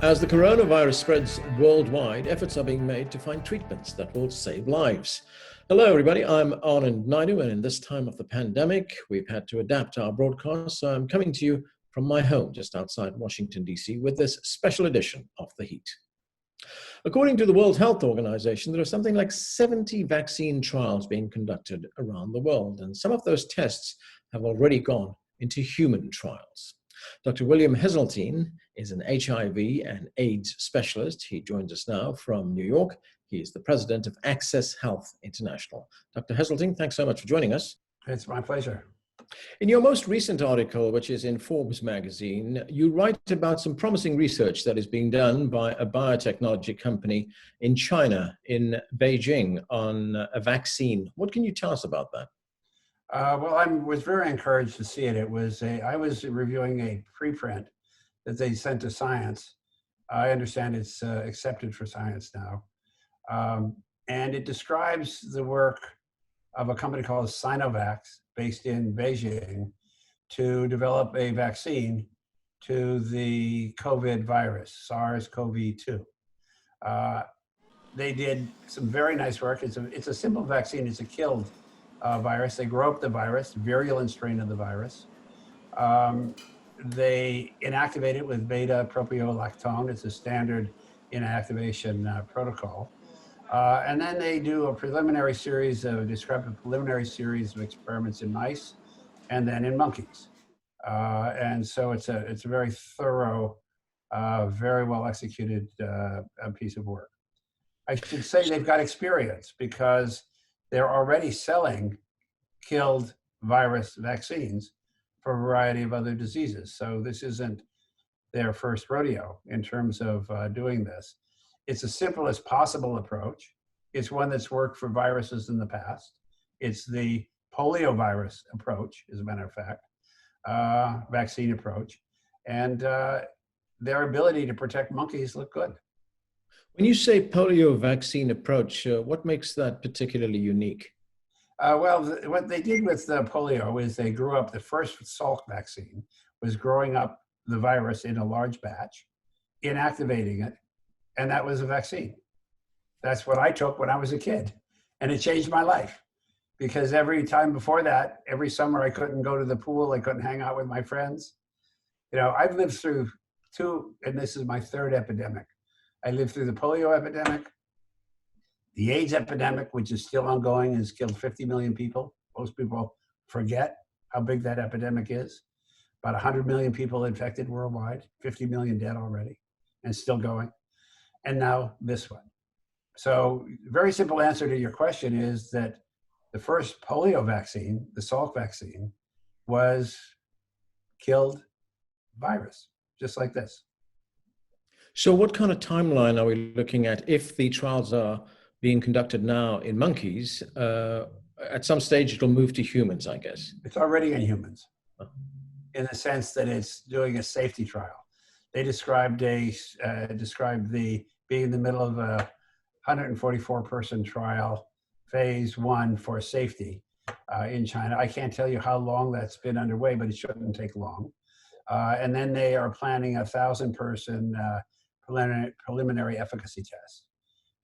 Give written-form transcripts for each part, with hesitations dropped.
As the coronavirus spreads worldwide, efforts are being made to find treatments that will save lives. Hello, everybody. I'm Anand, Naidoo, and in this time of the pandemic, we've had to adapt our broadcast. So I'm coming to you from my home just outside Washington, D.C., with this special edition of The Heat. According to the World Health Organization, there are something like 70 vaccine trials being conducted around the world, and some of those tests have already gone into human trials. Dr. William Heseltine is an HIV and AIDS specialist. He joins us now from New York. He is the president of Access Health International. Dr. Heseltine, thanks so much for joining us. It's my pleasure. In your most recent article, which is in Forbes magazine, you write about some promising research that is being done by a biotechnology company in China, in Beijing, on a vaccine. What can you tell us about that? Well, I was very encouraged to see it. I was reviewing a preprint that they sent to Science. I understand it's accepted for Science now. And it describes the work of a company called Sinovac, based in Beijing, to develop a vaccine to the COVID virus, SARS-CoV-2. They did some very nice work. It's a simple vaccine. It's a killed virus. They grow up the virus, virulent strain of the virus. They inactivate it with beta-propiolactone. It's a standard inactivation protocol. And then they do describe a preliminary series of experiments in mice and then in monkeys. And so it's a very thorough, very well executed piece of work. I should say they've got experience because they're already selling killed virus vaccines for a variety of other diseases. So this isn't their first rodeo in terms of doing this. It's the simplest possible approach. It's one that's worked for viruses in the past. It's the polio virus approach, as a matter of fact, vaccine approach. And their ability to protect monkeys look good. When you say polio vaccine approach, what makes that particularly unique? What they did with the polio is they grew up, the first Salk vaccine was growing up the virus in a large batch, inactivating it, and that was a vaccine. That's what I took when I was a kid, and it changed my life. Because every time before that, every summer I couldn't go to the pool, I couldn't hang out with my friends. You know, I've lived through two, and this is my third epidemic. I lived through the polio epidemic, the AIDS epidemic, which is still ongoing and has killed 50 million people. Most people forget how big that epidemic is. About 100 million people infected worldwide, 50 million dead already, and still going. And now this one. So very simple answer to your question is that the first polio vaccine, the Salk vaccine, was killed virus, just like this. So what kind of timeline are we looking at if the trials are being conducted now in monkeys? At some stage, it'll move to humans, I guess. It's already in humans, in the sense that it's doing a safety trial. They described being in the middle of a 144-person trial, phase 1 for safety in China. I can't tell you how long that's been underway, but it shouldn't take long. And then they are planning 1,000-person preliminary efficacy test.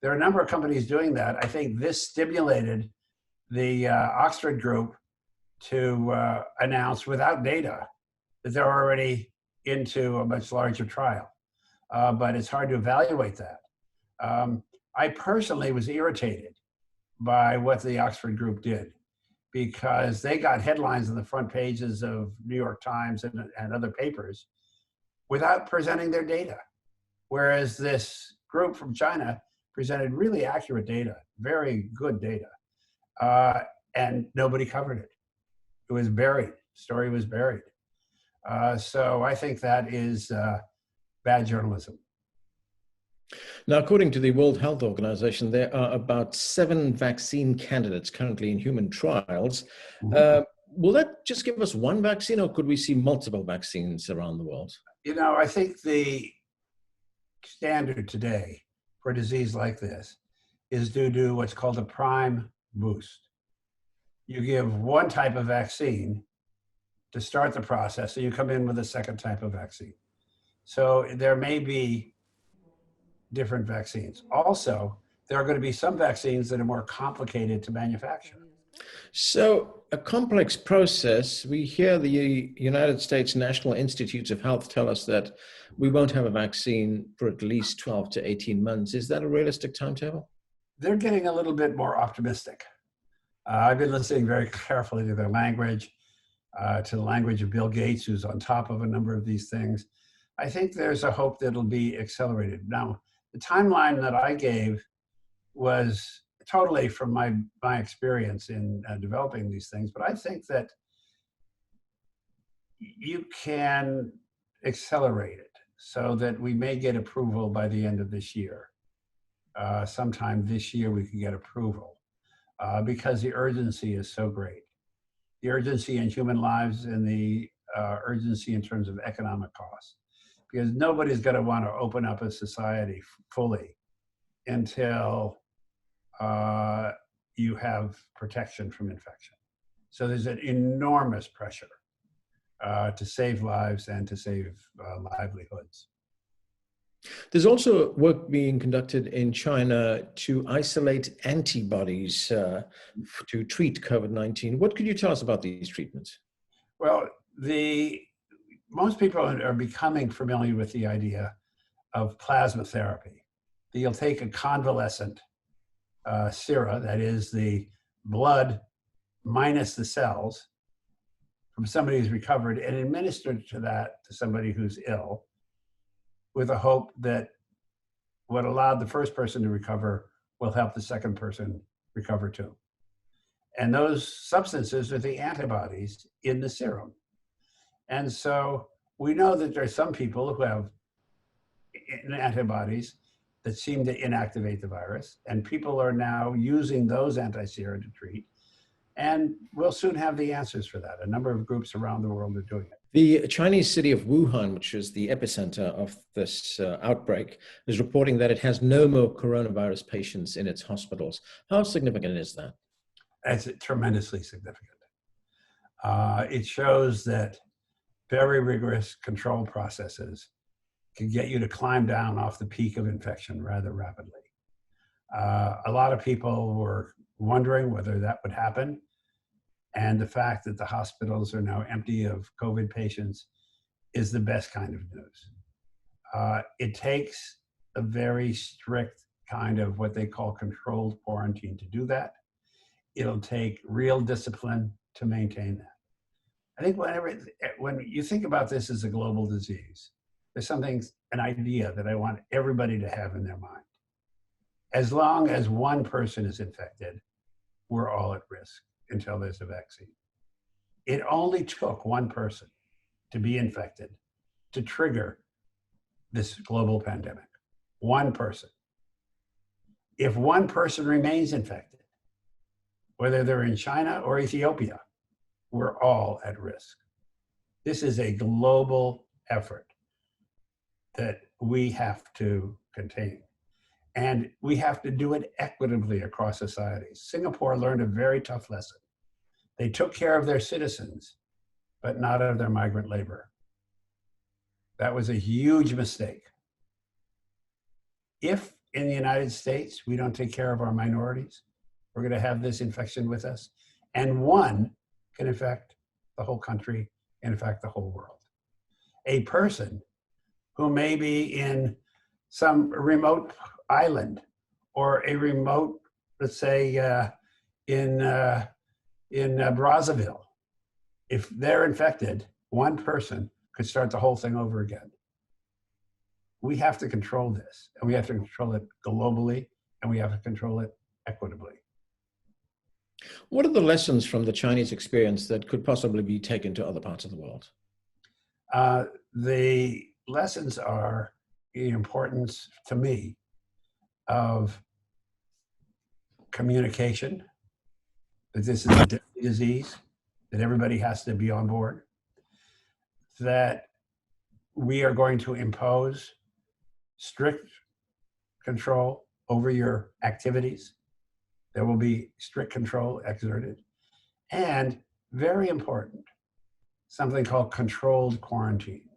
There are a number of companies doing that. I think this stimulated the Oxford group to announce without data that they're already into a much larger trial. But it's hard to evaluate that. I personally was irritated by what the Oxford group did because they got headlines on the front pages of New York Times and other papers without presenting their data. Whereas this group from China presented really accurate data, very good data, and nobody covered it. It was buried, the story was buried. So I think that is bad journalism. Now, according to the World Health Organization, there are about 7 vaccine candidates currently in human trials. Mm-hmm. Will that just give us one vaccine, or could we see multiple vaccines around the world? You know, I think the standard today for a disease like this is to do what's called a prime boost. You give one type of vaccine to start the process, so you come in with a second type of vaccine. So there may be different vaccines. Also, there are going to be some vaccines that are more complicated to manufacture. So, a complex process. We hear the United States National Institutes of Health tell us that we won't have a vaccine for at least 12 to 18 months. Is that a realistic timetable? They're getting a little bit more optimistic. I've been listening very carefully to their language, to the language of Bill Gates, who's on top of a number of these things. I think there's a hope that it'll be accelerated. Now, the timeline that I gave was totally from my experience in developing these things, but I think that you can accelerate it so that we may get approval by the end of this year. Sometime this year we can get approval because the urgency is so great. The urgency in human lives and the urgency in terms of economic costs. Because nobody's going to want to open up a society fully until you have protection from infection. So there's an enormous pressure to save lives and to save livelihoods. There's also work being conducted in China to isolate antibodies to treat COVID-19. What could you tell us about these treatments? Well, most people are becoming familiar with the idea of plasma therapy. You'll take a convalescent sera, that is the blood minus the cells from somebody who's recovered, and administer to somebody who's ill, with a hope that what allowed the first person to recover will help the second person recover too. And those substances are the antibodies in the serum. And so we know that there are some people who have antibodies that seem to inactivate the virus, and people are now using those anti-sera to treat. And we'll soon have the answers for that. A number of groups around the world are doing it. The Chinese city of Wuhan, which is the epicenter of this outbreak, is reporting that it has no more coronavirus patients in its hospitals. How significant is that? It's tremendously significant. It shows that very rigorous control processes can get you to climb down off the peak of infection rather rapidly. A lot of people were wondering whether that would happen. And the fact that the hospitals are now empty of COVID patients is the best kind of news. It takes a very strict kind of what they call controlled quarantine to do that. It'll take real discipline to maintain that. I think when you think about this as a global disease, there's an idea that I want everybody to have in their mind. As long as one person is infected, we're all at risk until there's a vaccine. It only took one person to be infected to trigger this global pandemic. One person. If one person remains infected, whether they're in China or Ethiopia, we're all at risk. This is a global effort that we have to contain. And we have to do it equitably across societies. Singapore learned a very tough lesson. They took care of their citizens, but not of their migrant labor. That was a huge mistake. If in the United States we don't take care of our minorities, we're going to have this infection with us. And one can infect the whole country, and in fact, the whole world. A person who may be in some remote island or a remote, let's say, in Brazzaville, if they're infected, one person could start the whole thing over again. We have to control this, and we have to control it globally, and we have to control it equitably. What are the lessons from the Chinese experience that could possibly be taken to other parts of the world? The lessons are the importance, to me, of communication, that this is a deadly disease, that everybody has to be on board, that we are going to impose strict control over your activities. There will be strict control exerted. And very important, something called controlled quarantine.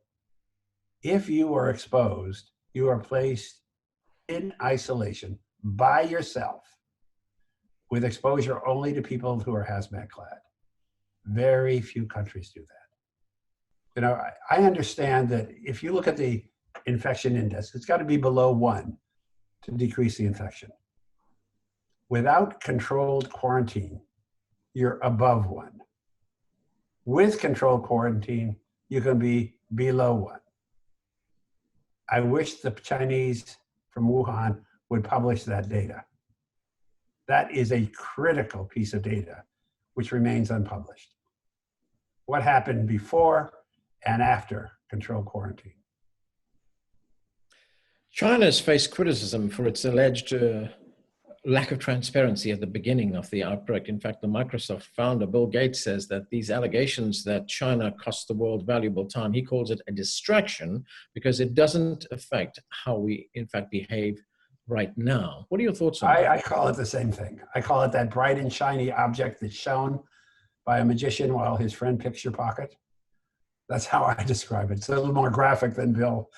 If you are exposed, you are placed in isolation by yourself with exposure only to people who are hazmat clad. Very few countries do that. You know, I understand that if you look at the infection index, it's got to be below 1 to decrease the infection. Without controlled quarantine, you're above 1. With controlled quarantine, you can be below 1. I wish the Chinese from Wuhan would publish that data. That is a critical piece of data which remains unpublished. What happened before and after controlled quarantine? China has faced criticism for its alleged lack of transparency at the beginning of the outbreak. In fact, the Microsoft founder, Bill Gates, says that these allegations that China cost the world valuable time, he calls it a distraction because it doesn't affect how we, in fact, behave right now. What are your thoughts on that? I call it the same thing. I call it that bright and shiny object that's shown by a magician while his friend picks your pocket. That's how I describe it. It's a little more graphic than Bill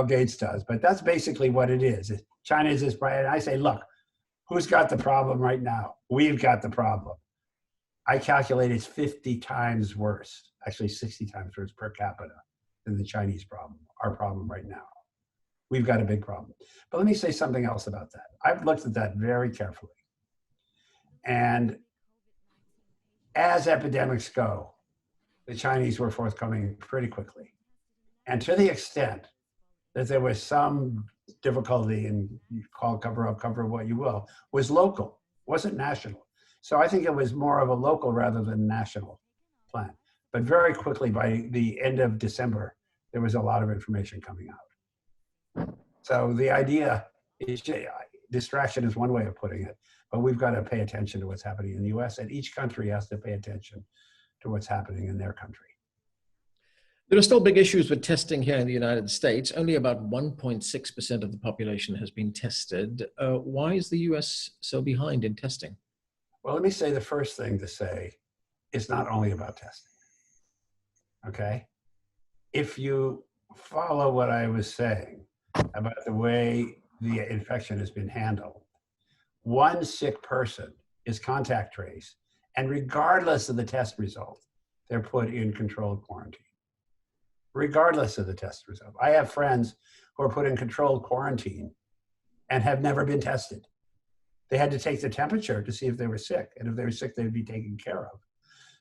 Gates does, but that's basically what it is. China is this bright, and I say, look, who's got the problem right now? We've got the problem. I calculate it's 50 times worse, actually 60 times worse per capita than the Chinese problem, our problem right now. We've got a big problem. But let me say something else about that. I've looked at that very carefully. And as epidemics go, the Chinese were forthcoming pretty quickly. And to the extent that there was some difficulty, and you call cover up what you will, was local, wasn't national. So I think it was more of a local rather than national plan. But very quickly, by the end of December, there was a lot of information coming out. So the idea is, distraction is one way of putting it, but we've got to pay attention to what's happening in the US, and each country has to pay attention to what's happening in their country. There are still big issues with testing here in the United States. Only about 1.6% of the population has been tested. Why is the US so behind in testing? Well, let me say the first thing to say, it's not only about testing, okay? If you follow what I was saying about the way the infection has been handled, one sick person is contact traced, and regardless of the test result, they're put in controlled quarantine. Regardless of the test result. I have friends who are put in controlled quarantine and have never been tested. They had to take the temperature to see if they were sick, and if they were sick, they would be taken care of.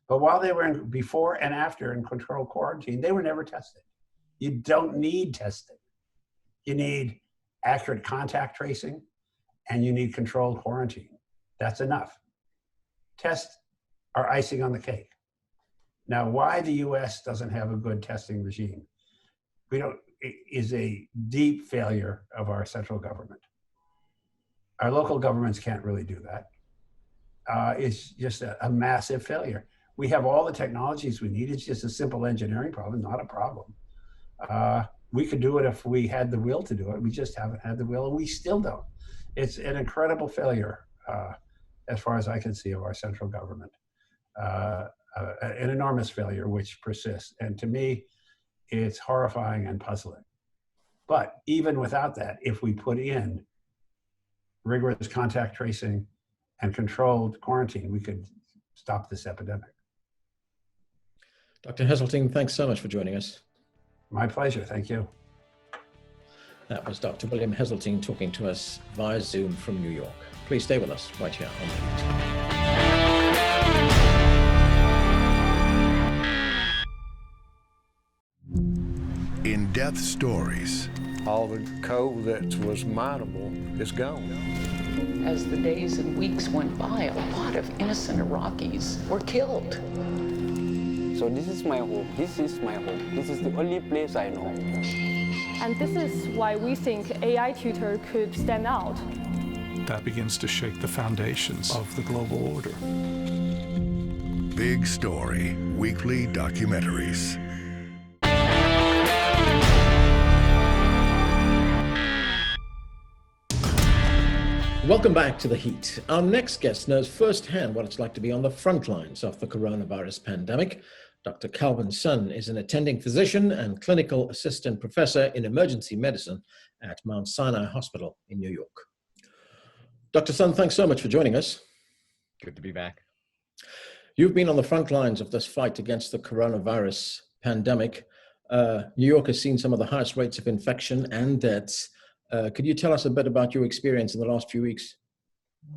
But while they were before and after in controlled quarantine, they were never tested. You don't need testing. You need accurate contact tracing, and you need controlled quarantine. That's enough. Tests are icing on the cake. Now, why the US doesn't have a good testing regime is a deep failure of our central government. Our local governments can't really do that. It's just a massive failure. We have all the technologies we need. It's just a simple engineering problem, not a problem. We could do it if we had the will to do it. We just haven't had the will, and we still don't. It's an incredible failure, as far as I can see, of our central government. An enormous failure which persists. And to me, it's horrifying and puzzling. But even without that, if we put in rigorous contact tracing and controlled quarantine, we could stop this epidemic. Dr. Heseltine, thanks so much for joining us. My pleasure, thank you. That was Dr. William Heseltine talking to us via Zoom from New York. Please stay with us right here on The Heat. In-depth stories. All the coal that was mineable is gone. As the days and weeks went by, a lot of innocent Iraqis were killed. So this is my home. This is my home. This is the only place I know. And this is why we think AI tutor could stand out. That begins to shake the foundations of the global order. Big Story Weekly Documentaries. Welcome back to The Heat. Our next guest knows firsthand what it's like to be on the front lines of the coronavirus pandemic. Dr. Calvin Sun is an attending physician and clinical assistant professor in emergency medicine at Mount Sinai Hospital in New York. Dr. Sun, thanks so much for joining us. Good to be back. You've been on the front lines of this fight against the coronavirus pandemic. New York has seen some of the highest rates of infection and deaths. Could you tell us a bit about your experience in the last few weeks?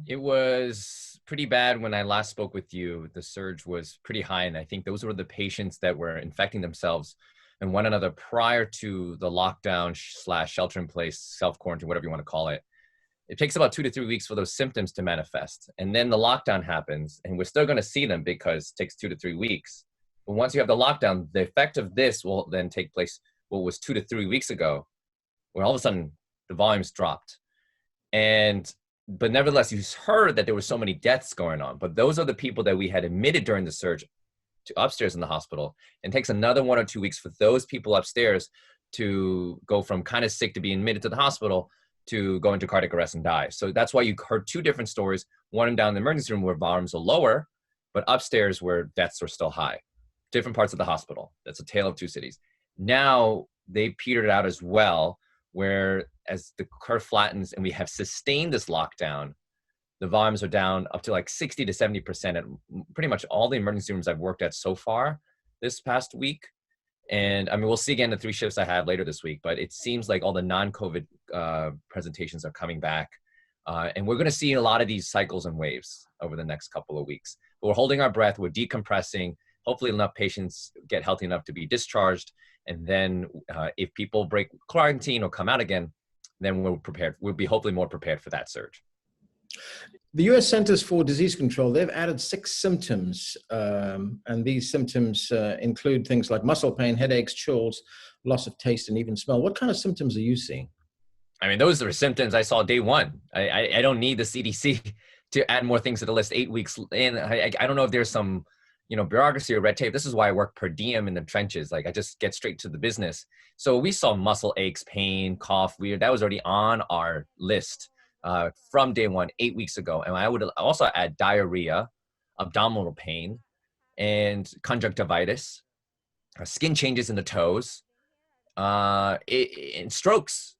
It was pretty bad when I last spoke with you. The surge was pretty high, and I think those were the patients that were infecting themselves and one another prior to the lockdown / shelter in place, self-quarantine, whatever you want to call it. It takes about 2 to 3 weeks for those symptoms to manifest. And then the lockdown happens, and we're still going to see them because it takes 2 to 3 weeks. But once you have the lockdown, the effect of this will then take place what was 2 to 3 weeks ago, where all of a sudden the volumes dropped. But nevertheless, you heard that there were so many deaths going on. But those are the people that we had admitted during the surge to upstairs in the hospital. And it takes another 1 or 2 weeks for those people upstairs to go from kind of sick to being admitted to the hospital to go into cardiac arrest and die. So that's why you heard 2 different stories. One down in the emergency room where volumes are lower, but upstairs where deaths are still high. Different parts of the hospital. That's a tale of 2 cities. Now they petered out as well, where as the curve flattens and we have sustained this lockdown, the volumes are down up to like 60 to 70% at pretty much all the emergency rooms I've worked at so far this past week. And I mean, we'll see again the 3 shifts I have later this week, but it seems like all the non-COVID presentations are coming back. And we're going to see a lot of these cycles and waves over the next couple of weeks. But we're holding our breath, we're decompressing. Hopefully enough patients get healthy enough to be discharged. And then if people break quarantine or come out again, then we're prepared. We'll be hopefully more prepared for that surge. The U.S. Centers for Disease Control, they've added 6 symptoms, and these symptoms include things like muscle pain, headaches, chills, loss of taste, and even smell. What kind of symptoms are you seeing? I mean, those are symptoms I saw day one. I don't need the CDC to add more things to the list 8 weeks in. I don't know if there's some bureaucracy or red tape. This is why I work per diem in the trenches. Like I just get straight to the business. So we saw muscle aches, pain, cough, weird. That was already on our list from day one, 8 weeks ago. And I would also add diarrhea, abdominal pain, and conjunctivitis, skin changes in the toes, and strokes,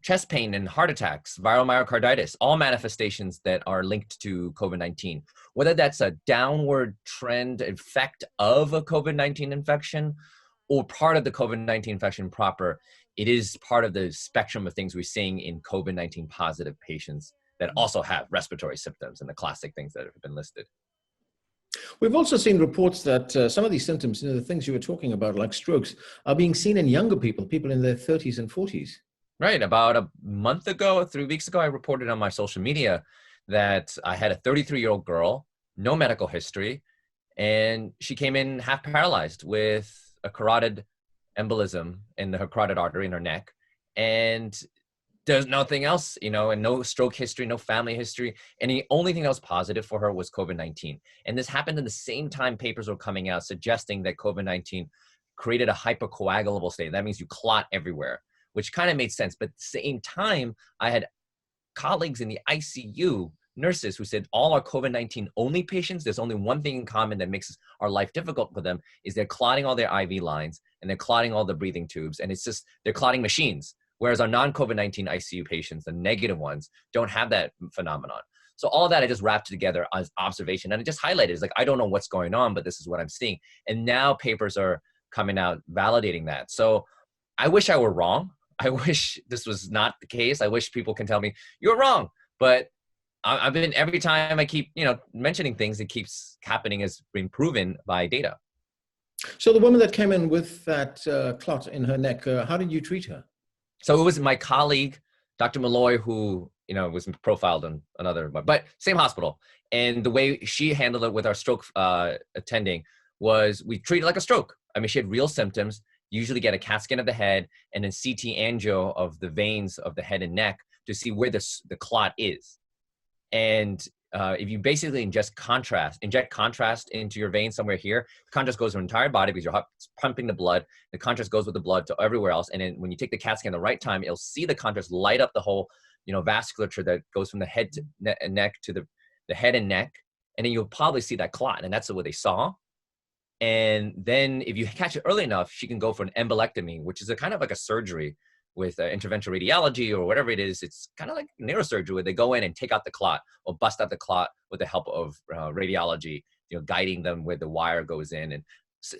chest pain and heart attacks, viral myocarditis, all manifestations that are linked to COVID-19. Whether that's a downward trend effect of a COVID-19 infection or part of the COVID-19 infection proper, it is part of the spectrum of things we're seeing in COVID-19 positive patients that also have respiratory symptoms and the classic things that have been listed. We've also seen reports that some of these symptoms, the things you were talking about, like strokes, are being seen in younger people in their 30s and 40s. Right. About a month ago, 3 weeks ago, I reported on my social media that I had a 33-year-old girl, no medical history, and she came in half paralyzed with a carotid embolism in her carotid artery in her neck. And there's nothing else, and no stroke history, no family history. And the only thing that was positive for her was COVID-19. And this happened in the same time papers were coming out suggesting that COVID-19 created a hypercoagulable state. That means you clot everywhere, which kind of made sense. But at the same time, I had colleagues in the ICU, nurses, who said all our COVID-19 only patients, there's only one thing in common that makes our life difficult for them, is they're clotting all their IV lines and they're clotting all the breathing tubes. And it's just, they're clotting machines. Whereas our non-COVID-19 ICU patients, the negative ones, don't have that phenomenon. So all of that I just wrapped together as observation. And it just highlighted, it's like, I don't know what's going on, but this is what I'm seeing. And now papers are coming out validating that. So I wish I were wrong. I wish this was not the case. I wish people can tell me you're wrong, but I've been, every time I keep, mentioning things, it keeps happening as being proven by data. So the woman that came in with that clot in her neck, how did you treat her? So it was my colleague, Dr. Malloy, who, was profiled in another, but same hospital. And the way she handled it with our stroke attending was we treated it like a stroke. I mean, she had real symptoms. Usually get a CAT scan of the head and then CT angio of the veins of the head and neck to see where the clot is. And if you basically inject contrast into your vein somewhere here, the contrast goes to your entire body because you're pumping the blood. The contrast goes with the blood to everywhere else. And then when you take the CAT scan at the right time, it'll see the contrast light up the whole, vasculature that goes from the head to neck to the head and neck. And then you'll probably see that clot. And that's what they saw. And then if you catch it early enough, she can go for an embolectomy, which is a kind of like a surgery with interventional radiology or whatever it is. It's kind of like neurosurgery where they go in and take out the clot or bust out the clot with the help of radiology, guiding them where the wire goes in, and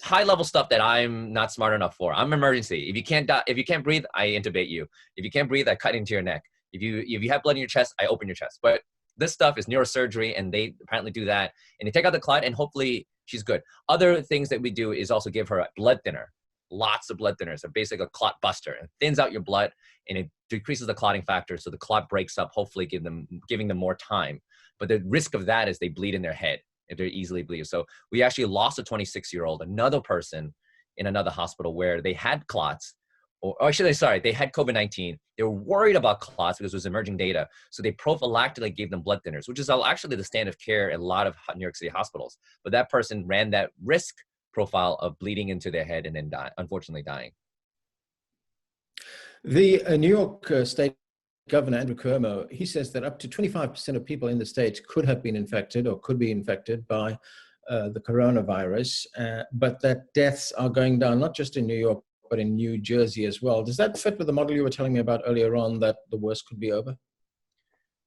high level stuff that I'm not smart enough for. I'm emergency. If you can't breathe, I intubate you. If you can't breathe, I cut into your neck. If you have blood in your chest, I open your chest. But this stuff is neurosurgery, and they apparently do that. And they take out the clot, and hopefully she's good. Other things that we do is also give her a blood thinner. Lots of blood thinners, so basically a clot buster. It thins out your blood, and it decreases the clotting factor, so the clot breaks up, hopefully giving them more time. But the risk of that is they bleed in their head if they're easily bleed. So we actually lost a 26-year-old, another person in another hospital where they had clots, they had COVID-19. They were worried about clots because it was emerging data. So they prophylactically gave them blood thinners, which is actually the standard of care in a lot of New York City hospitals. But that person ran that risk profile of bleeding into their head and then unfortunately dying. The New York State Governor Andrew Cuomo, he says that up to 25% of people in the state could have been infected or could be infected by the coronavirus, but that deaths are going down, not just in New York, but in New Jersey as well. Does that fit with the model you were telling me about earlier on, that the worst could be over?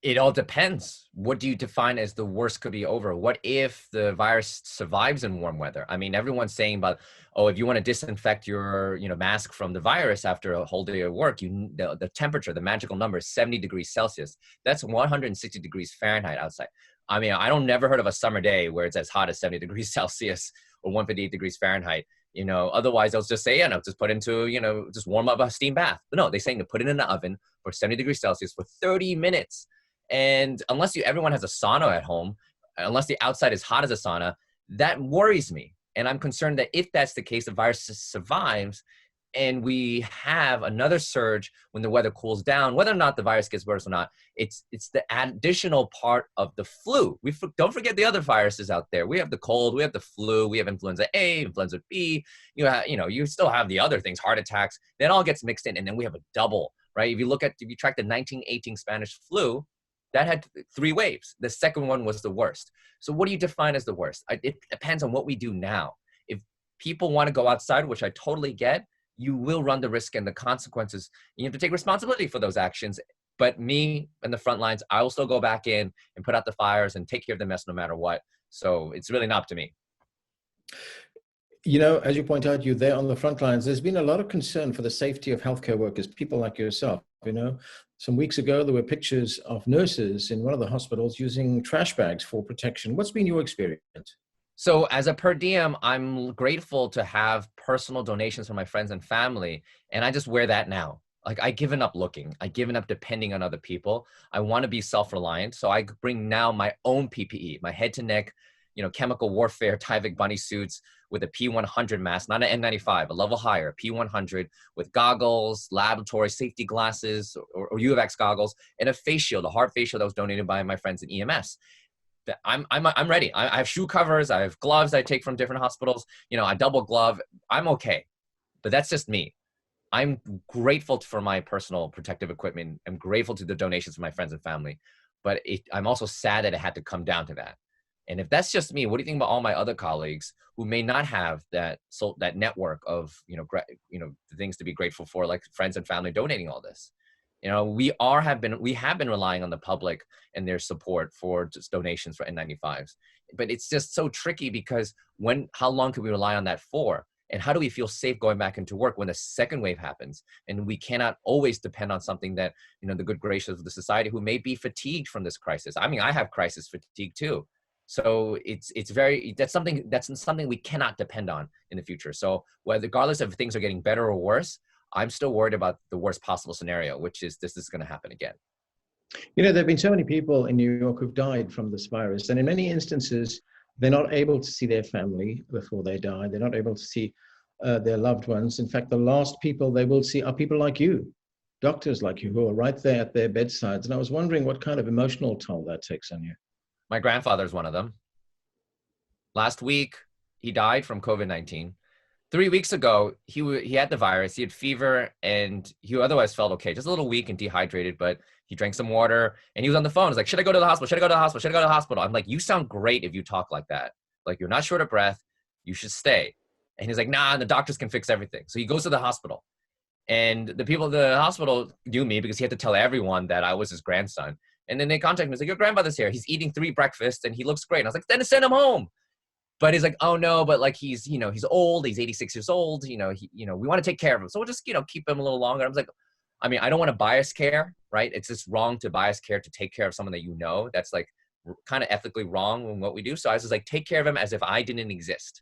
It all depends. What do you define as the worst could be over? What if the virus survives in warm weather? I mean, everyone's saying about, if you want to disinfect your mask from the virus after a whole day of work, the temperature, the magical number is 70 degrees Celsius. That's 160 degrees Fahrenheit outside. I mean, I don't never heard of a summer day where it's as hot as 70 degrees Celsius or 158 degrees Fahrenheit. Otherwise they'll just say, just put into, just warm up a steam bath. But no, they're saying to put it in the oven for 70 degrees Celsius for 30 minutes. And unless everyone has a sauna at home, unless the outside is hot as a sauna, that worries me. And I'm concerned that if that's the case, the virus survives and we have another surge when the weather cools down, whether or not the virus gets worse or not, it's the additional part of the flu. Don't forget the other viruses out there. We have the cold, we have the flu, we have influenza A, influenza B, you still have the other things, heart attacks, that all gets mixed in. And then we have a double, right? If you track the 1918 Spanish flu, that had 3 waves. The second one was the worst. So what do you define as the worst? It depends on what we do now. If people want to go outside, which I totally get, you will run the risk and the consequences. You have to take responsibility for those actions. But me and the front lines, I will still go back in and put out the fires and take care of the mess no matter what. So it's really not up to me. As you point out, you're there on the front lines. There's been a lot of concern for the safety of healthcare workers, people like yourself. Some weeks ago, there were pictures of nurses in one of the hospitals using trash bags for protection. What's been your experience? So as a per diem, I'm grateful to have personal donations from my friends and family. And I just wear that now. Like, I've given up looking. I've given up depending on other people. I want to be self-reliant. So I bring now my own PPE, my head to neck, chemical warfare Tyvek bunny suits with a P100 mask, not an N95, a level higher, P100 with goggles, laboratory safety glasses, or U of X goggles, and a face shield, a hard face shield that was donated by my friends in EMS. I'm ready. I have shoe covers. I have gloves I take from different hospitals. I double glove. I'm okay. But that's just me. I'm grateful for my personal protective equipment. I'm grateful to the donations from my friends and family. But I'm also sad that it had to come down to that. And if that's just me, what do you think about all my other colleagues who may not have that network of things to be grateful for, like friends and family donating all this? We have been relying on the public and their support for just donations for N95s. But it's just so tricky because how long can we rely on that for? And how do we feel safe going back into work when the second wave happens? And we cannot always depend on something that, the good graces of the society who may be fatigued from this crisis. I mean, I have crisis fatigue too. So that's something we cannot depend on in the future. So regardless of if things are getting better or worse, I'm still worried about the worst possible scenario, which is this is going to happen again. There have been so many people in New York who've died from this virus. And in many instances, they're not able to see their family before they die. They're not able to see their loved ones. In fact, the last people they will see are people like you, doctors like you, who are right there at their bedsides. And I was wondering what kind of emotional toll that takes on you. My grandfather's one of them. Last week, he died from COVID-19. 3 weeks ago, he had the virus, he had fever, and he otherwise felt okay, just a little weak and dehydrated, but he drank some water, and he was on the phone. He's like, should I go to the hospital? Should I go to the hospital? Should I go to the hospital? I'm like, you sound great if you talk like that. Like, you're not short of breath. You should stay. And he's like, nah, the doctors can fix everything. So he goes to the hospital. And the people at the hospital knew me because he had to tell everyone that I was his grandson. And then they contacted me. It's like, your grandmother's here. He's eating 3 breakfasts and he looks great. And I was like, then send him home. But he's like, oh no, but like he's old. He's 86 years old. We want to take care of him. So we'll just, keep him a little longer. I was like, I mean, I don't want to bias care, right? It's just wrong to bias care to take care of someone that that's like kind of ethically wrong in what we do. So I was just like, take care of him as if I didn't exist.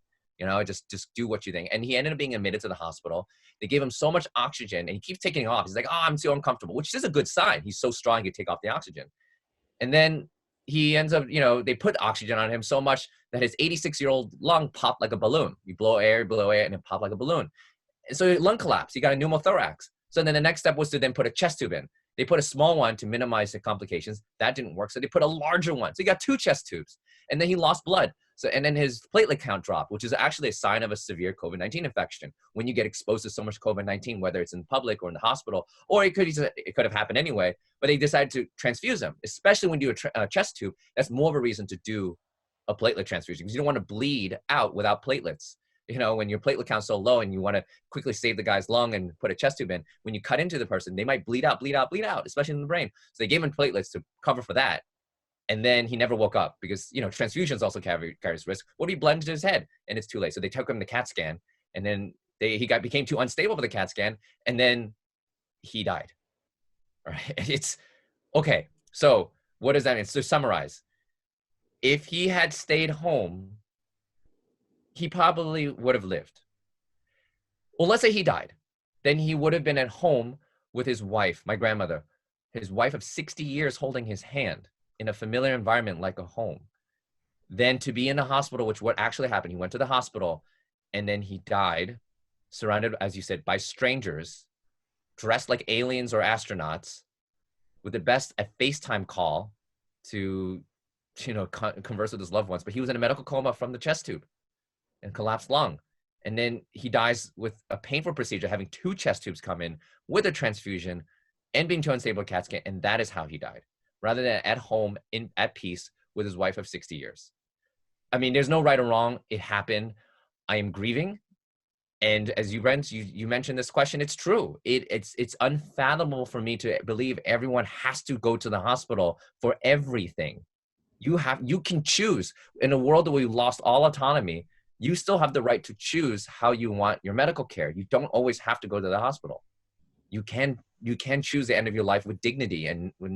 Just do what you think. And he ended up being admitted to the hospital. They gave him so much oxygen and he keeps taking it off. He's like, oh, I'm too uncomfortable, which is a good sign. He's so strong, he can take off the oxygen. And then he ends up, they put oxygen on him so much that his 86-year-old lung popped like a balloon. You blow air, and it popped like a balloon. And so lung collapse, he got a pneumothorax. So then the next step was to then put a chest tube in. They put a small one to minimize the complications. That didn't work. So they put a larger one. So he got 2 chest tubes. And then he lost blood. And then his platelet count dropped, which is actually a sign of a severe COVID-19 infection. When you get exposed to so much COVID-19, whether it's in public or in the hospital, or it could have happened anyway, but they decided to transfuse him, especially when you do a chest tube. That's more of a reason to do a platelet transfusion because you don't want to bleed out without platelets. When your platelet count's so low and you want to quickly save the guy's lung and put a chest tube in, when you cut into the person, they might bleed out, especially in the brain. So they gave him platelets to cover for that. And then he never woke up because, transfusions also carries risk. What if he bled into his head and it's too late? So they took him to CAT scan and then he became too unstable for the CAT scan and then he died. All right. It's okay. So what does that mean? So to summarize, if he had stayed home, he probably would have lived. Well, let's say he died. Then he would have been at home with his wife, my grandmother, his wife of 60 years holding his hand in a familiar environment like a home. Then to be in the hospital, which what actually happened, he went to the hospital and then he died surrounded, as you said, by strangers, dressed like aliens or astronauts, with the best a FaceTime call to, converse with his loved ones. But he was in a medical coma from the chest tube and collapsed lung. And then he dies with a painful procedure, having 2 chest tubes come in with a transfusion and being too unstable CAT scan. And that is how he died, rather than at home at peace with his wife of 60 years. I mean, there's no right or wrong. It happened. I am grieving. And as you mentioned this question, it's true. It's unfathomable for me to believe everyone has to go to the hospital for everything. You can choose. In a world where we've lost all autonomy, you still have the right to choose how you want your medical care. You don't always have to go to the hospital. You can choose the end of your life with dignity and with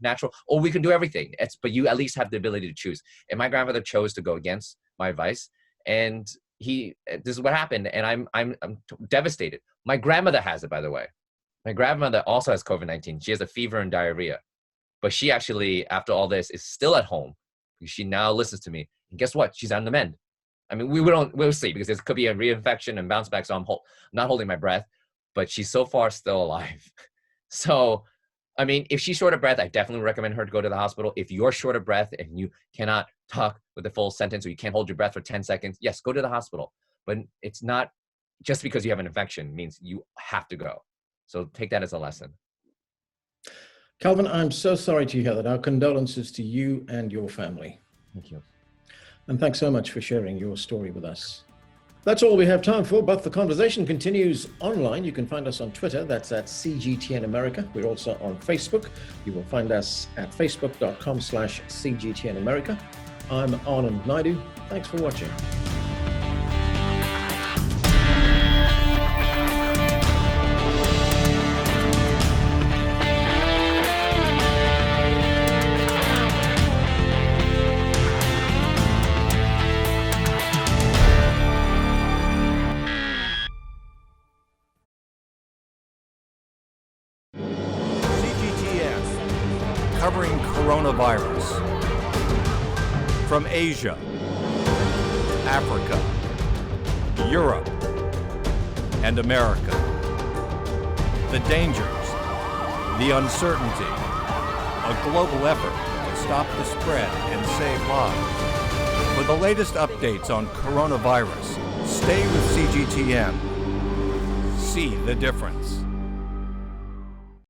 natural, or we can do everything. But you at least have the ability to choose. And my grandfather chose to go against my advice. And this is what happened. And I'm devastated. My grandmother has it, by the way. My grandmother also has COVID-19. She has a fever and diarrhea. But she actually, after all this, is still at home because she now listens to me. And guess what? She's on the mend. I mean, we'll see, because there could be a reinfection and bounce back. So I'm not holding my breath, but she's so far still alive. So, I mean, if she's short of breath, I definitely recommend her to go to the hospital. If you're short of breath and you cannot talk with the full sentence, or you can't hold your breath for 10 seconds, yes, go to the hospital. But it's not just because you have an infection means you have to go. So take that as a lesson. Calvin, I'm so sorry to hear that. Our condolences to you and your family. Thank you. And thanks so much for sharing your story with us. That's all we have time for, but the conversation continues online. You can find us on Twitter. That's at CGTN America. We're also on Facebook. You will find us at facebook.com/CGTN America. I'm Anand Naidoo. Thanks for watching. Covering coronavirus from Asia, Africa, Europe, and America. The dangers, the uncertainty, a global effort to stop the spread and save lives. For the latest updates on coronavirus, stay with CGTN. See the difference.